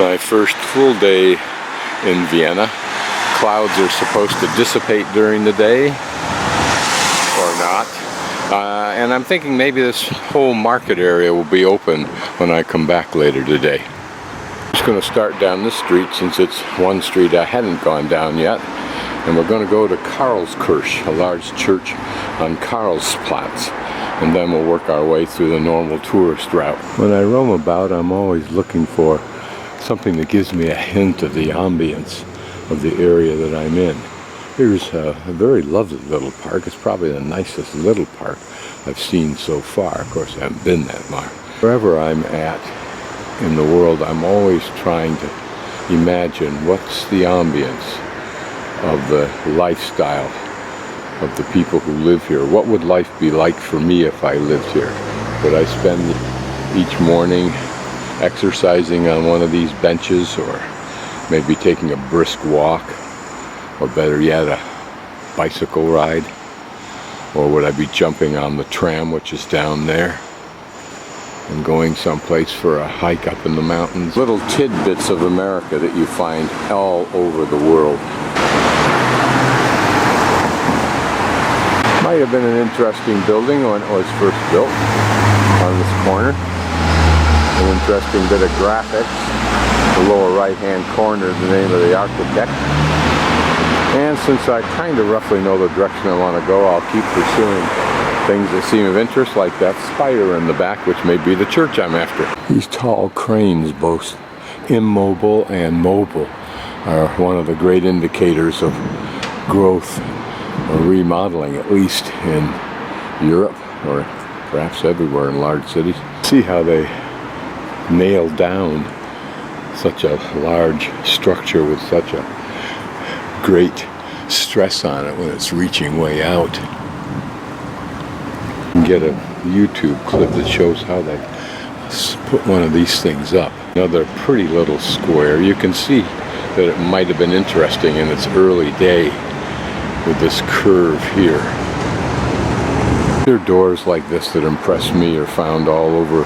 My first full day in Vienna. Clouds are supposed to dissipate during the day, or not. And I'm thinking maybe this whole market area will be open when I come back later today. I'm just going to start down this street since it's one street I hadn't gone down yet. And we're going to go to Karlskirche, a large church on Karlsplatz. And then we'll work our way through the normal tourist route. When I roam about, I'm always looking for something that gives me a hint of the ambience of the area that I'm in. Here's a very lovely little park. It's probably the nicest little park I've seen so far. Of course, I haven't been that far. Wherever I'm at in the world, I'm always trying to imagine what's the ambience of the lifestyle of the people who live here. What would life be like for me if I lived here? Would I spend each morning exercising on one of these benches, or maybe taking a brisk walk, or better yet, a bicycle ride? Or would I be jumping on the tram, which is down there, and going someplace for a hike up in the mountains? Little tidbits of America that you find all over the world. Might have been an interesting building when it was first built on this corner. An interesting bit of graphics. The lower right hand corner is the name of the architect. And since I kind of roughly know the direction I want to go, I'll keep pursuing things that seem of interest, like that spire in the back, which may be the church I'm after. These tall cranes, both immobile and mobile, are one of the great indicators of growth or remodeling, at least in Europe, or perhaps everywhere in large cities. See how they nail down such a large structure with such a great stress on it when it's reaching way out. You can get a YouTube clip that shows how they put one of these things up. Another pretty little square. You can see that it might have been interesting in its early day with this curve here. There are doors like this that impress me are found all over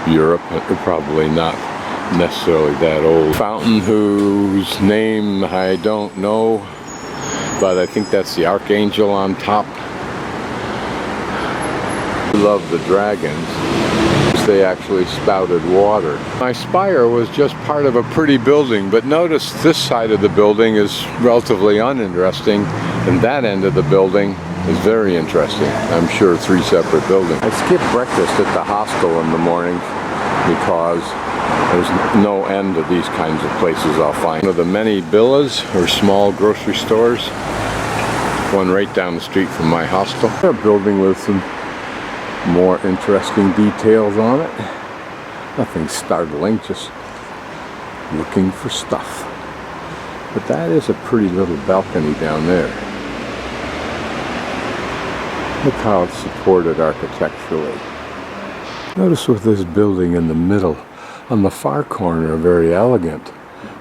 Europe. They're probably not necessarily that old. Fountain whose name I don't know, but I think that's the Archangel on top. I love the dragons. They actually spouted water. My spire was just part of a pretty building, but notice this side of the building is relatively uninteresting, and that end of the building is very interesting. I'm sure 3 separate buildings. I skip breakfast at the hostel in the morning because there's no end to these kinds of places I'll find. One of the many villas or small grocery stores, one right down the street from my hostel. A building with some more interesting details on it. Nothing startling, just looking for stuff. But that is a pretty little balcony down there. Look how it's supported architecturally. Notice with this building in the middle, on the far corner, a very elegant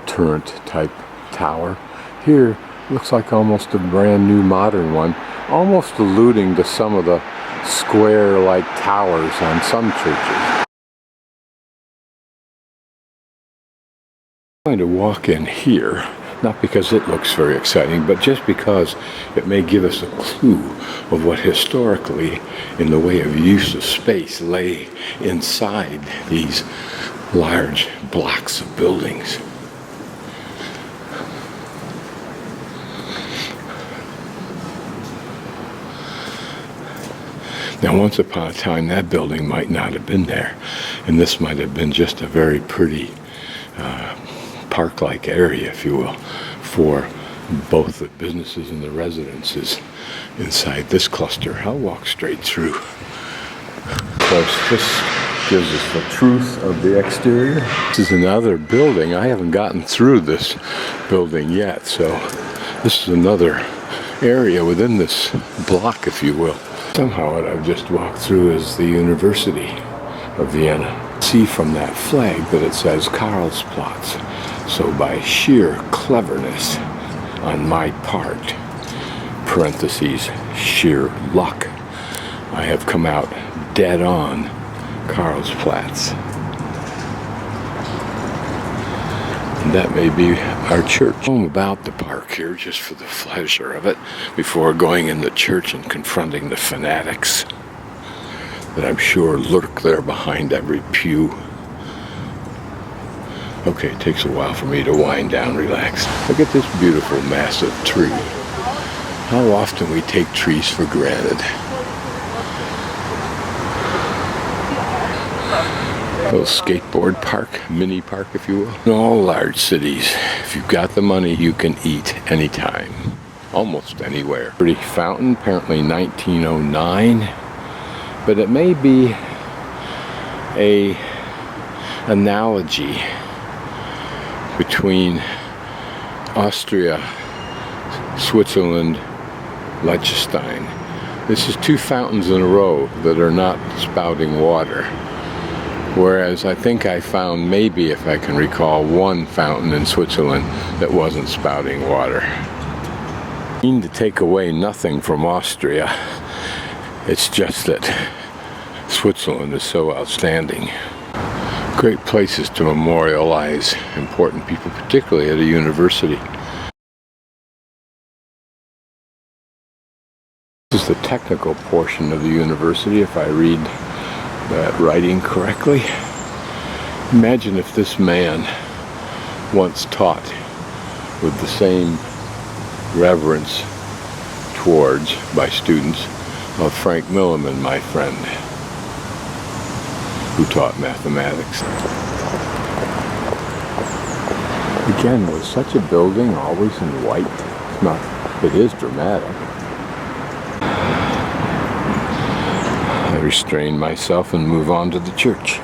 turret type tower. Here looks like almost a brand new modern one, almost alluding to some of the square-like towers on some churches. I'm going to walk in here, not because it looks very exciting, but just because it may give us a clue of what historically, in the way of use of space, lay inside these large blocks of buildings. Now, once upon a time, that building might not have been there, and this might have been just a very pretty park-like area, if you will, for both the businesses and the residences inside this cluster. I'll walk straight through. Of course, this gives us the truth of the exterior. This is another building. I haven't gotten through this building yet, so this is another area within this block, if you will. Somehow what I've just walked through is the University of Vienna. See from that flag that it says Karlsplatz. So by sheer cleverness on my part, parentheses, sheer luck, I have come out dead on Karlsplatz. And that may be our church. I'm about the park here just for the pleasure of it before going in the church and confronting the fanatics that I'm sure lurk there behind every pew. Okay, it takes a while for me to wind down, relax. Look at this beautiful, massive tree. How often we take trees for granted. A little skateboard park, mini park if you will. In all large cities, if you've got the money, you can eat anytime, almost anywhere. Pretty fountain, apparently 1909, but it may be a analogy between Austria, Switzerland, Liechtenstein. This is two fountains in a row that are not spouting water. Whereas I think I found, maybe if I can recall, one fountain in Switzerland that wasn't spouting water. I mean to take away nothing from Austria. It's just that Switzerland is so outstanding. Great places to memorialize important people, particularly at a university. This is the technical portion of the university, if I read that writing correctly. Imagine if this man once taught with the same reverence towards, by students, of Frank Milliman, my friend, who taught mathematics. Again, was such a building always in white? It's not, it is dramatic. I restrain myself and move on to the church.